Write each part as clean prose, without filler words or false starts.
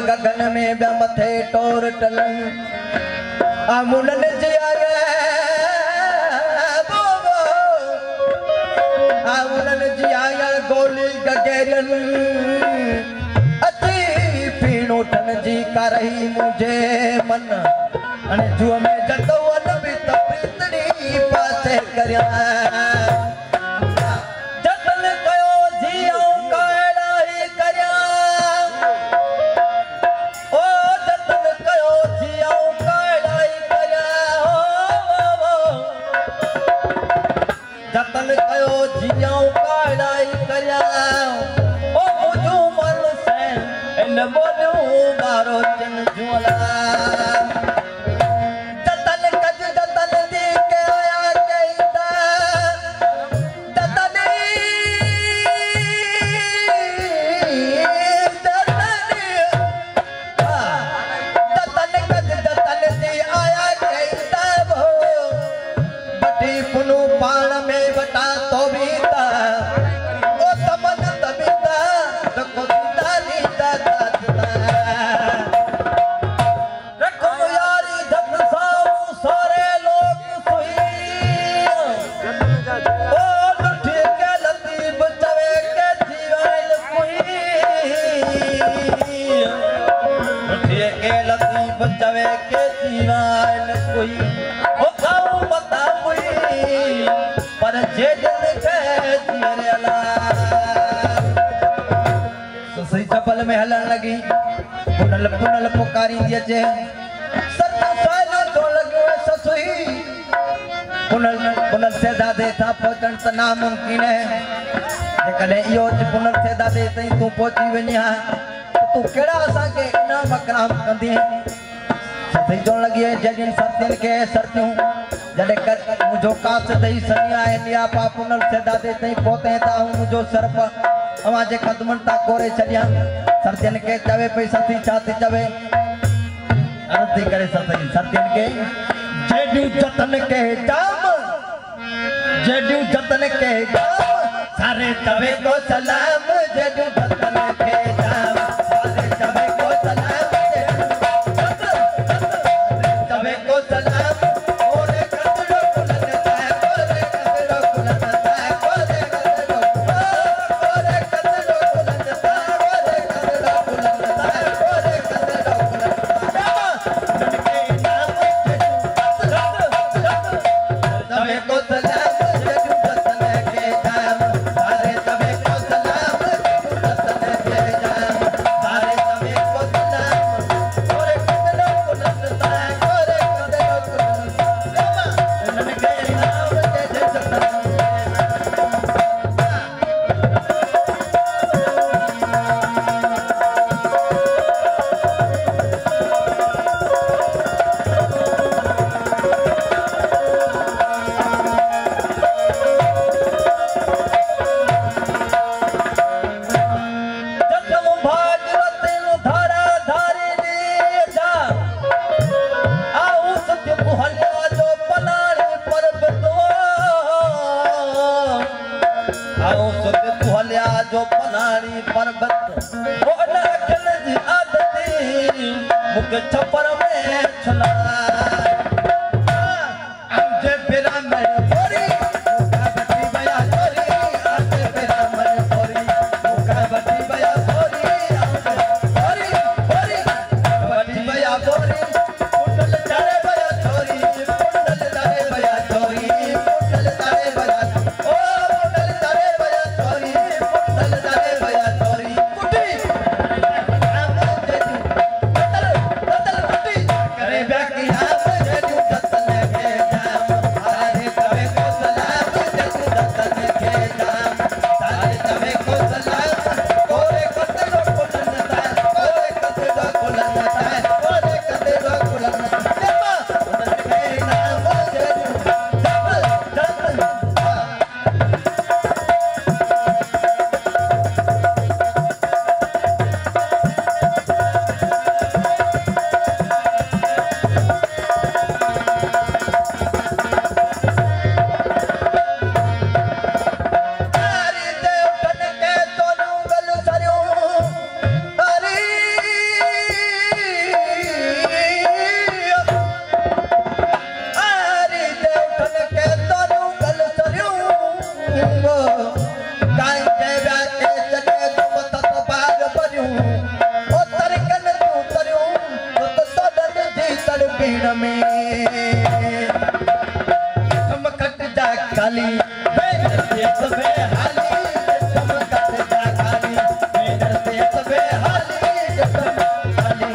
गगन में ॿिया मथे टोर टलनि मुनन जी मुनन जी आया गोली गगेरन अची पीणो ठन जी करही मुझे मन अने जुअ में जतो वन भी त प्रीतड़ी पासे करया जतन कयो जियो काड़ा ही करया ओ जतन कयो जियो काड़ा ही करया जतन कयो जियो काड़ा ही करया ओ मुझो मन से इन बोलू मारो चन जुला बचावे के जीवन कोई ओ खाऊ बता कोई पर जे दिल के जियरे अला ससई चपल में हलन लगी पुनल पुनल पुकारी दिए जे सत्ता सालो तो लगे ससई पुनल पुनल से दादे था पहुंचन त नामुमकिन है कने यो पुनल से दादे तई तू पहुंची वनिया तू केड़ा असा के इनाम अकराम कंदी सही जो लगी है जगिन सत्यन के सरत्यूं जडे कर मुझो कास दई सनिया है लिया पापुनल से दादे तई पोते ता हूं मुझो सरप अवा जे कदमन ता कोरे छडिया सरत्यन के चवे पैसा थी छाती चवे अरती करे सत्यन के जेडू जतन के जाम जेडू जतन के जाम सारे तवे को सलाम जेडू जतन के जाम सारे तवे को सलाम जो पनारी पर्वत वो अखिल जी आदती मुके छपर में छला आंजे पेरा में पोरी मुका बटी बया छोरी आंजे पेरा में पोरी मुका बटी बया छोरी आंजे पोरी पोरी बटी बया पोरी कुंडल तारे बया छोरी कुंडल तारे बया छोरी कुंडल तारे बया ओ कुंडल तारे बया छोरी करे बैक भेड़ में तुम कट जा खाली भेड़ से सबे हाली तुम कट जा खाली भेड़ से सबे हाली तुम खाली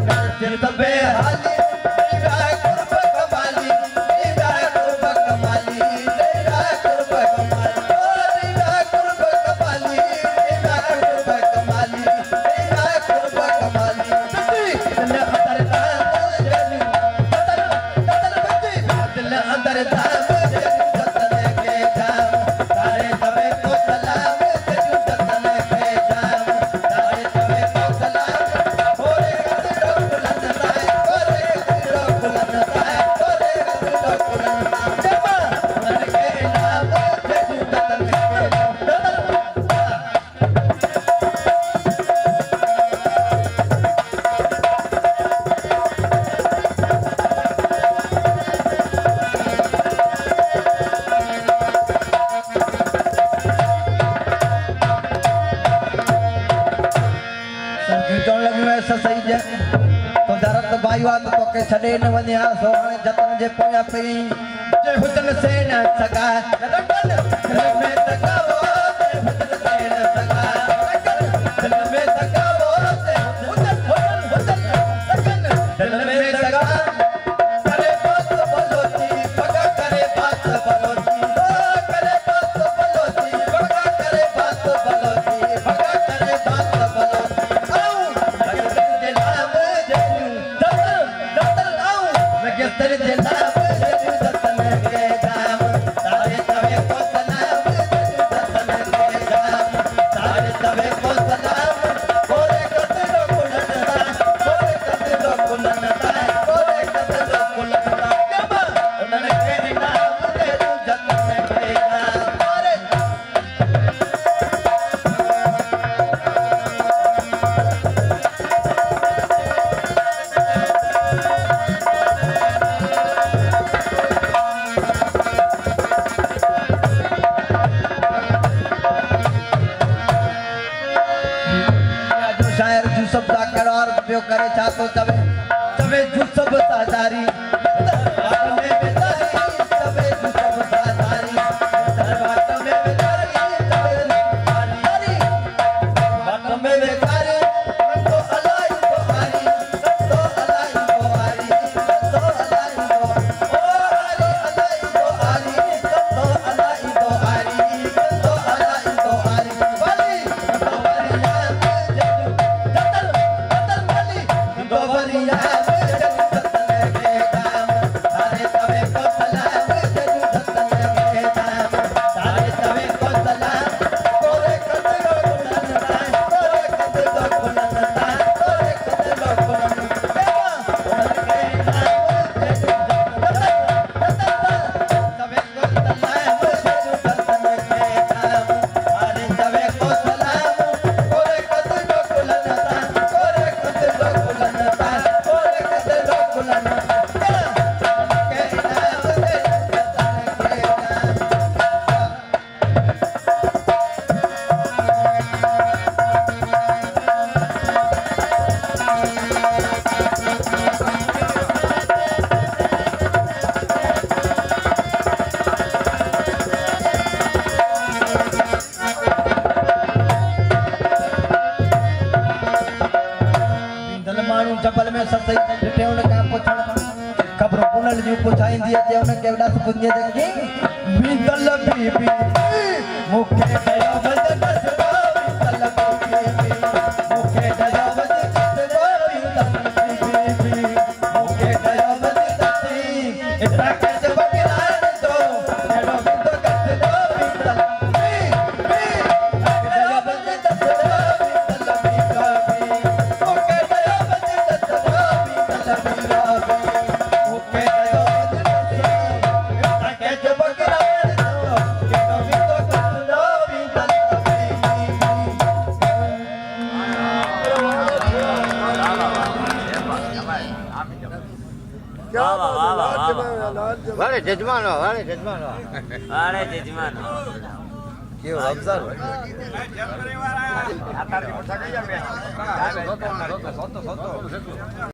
भेड़ से सबे हाली तेरा कुर्ब कमाली तेरा कुर्ब कमाली तेरा कुर्ब कमाली तेरा कुर्ब कमाली तेरा कुर्ब कमाली तेरा कुर्ब कमाली दिल अंदर धाम जतन के जाम तारे तवे को सलाम जतन के जाम तारे तवे को सलाम होरे गदरो बुलंद ताए होरे गदरो बुलंद ताए होरे गदरो बुलंद जमा मन के नाम जतन के संगीतों लॻियो ऐसा सही जे तो दरत भाईवा तो के छॾे न वञा सो हाणे जतन जे पोयां पई जे हुजन से न सगा दिल में तकावो जे हुजन से न सगा दिल में तकावो जे हुजन दिल में सगा करे बात बलोची पगा करे बात बलोची करे बात बलोची पगा करे बात बलोची पगा करे बात बलोची तेरे दिल जतन के जाम तारे तवे को सलाम जतन के जाम तारे तवे को सलाम होरे कतरो कुलनता होरे कतरो कुलनता होरे कतरो कुलनता जमा उन्हनि के नाम ते जतन के जाम तारे शायर जूसफ दा करार पियो करे छा तो चवे चवे जूसफ सादारी दरबार में बेदारी चवे जूसफ सादारी दरबार में बेदारी चवे सादारी बात में बेदारी तो अलाई तो हारी तो अलाई तो हारी तो अलाई तो ओ हारी अलाई तो हारी तो अलाई तो हारी तो अलाई तो हारी वाली तो वरिया दोवरिया जतन के जाम तारे तवे को सलाम जतन के जाम तारे तवे को सलाम होरे कतरो बुलंदता होरे कतरो बुलंदता होरे कतरो बुलंदता उनके नाम तवे को सलाम जतन के जाम तारे तवे को सलाम होरे कतरो बुलंदता होरे कतरो बुलंदता होरे कतरो बुलंदता के नाम दे जतन के दल माण्हू जबल में सतई ॾिठे हुन खां पुछण ख़बर पुनल जूं पुछाईंदी अचे हुन खे ॾस पुछे त की बीदल बीबी मूंखे कयो वध कसबा बीदल बीबी मूंखे कयो वध कसबा बीदल बीबी मूंखे कयो वध कसबी एतिरा कस बगरान तो अहिड़ो बिंदो कसबा बीदल बीबी कयो वध कसबा बीदल बीबी मूंखे कयो वध कसबा बीदल बीबी मूंखे कयो वध कसबा कस बगरान तो अहिड़ो बिंदो कसबा बीदल વારે જજમાનો વારે જજમાનો વારે જજમાનો કેવો અફસર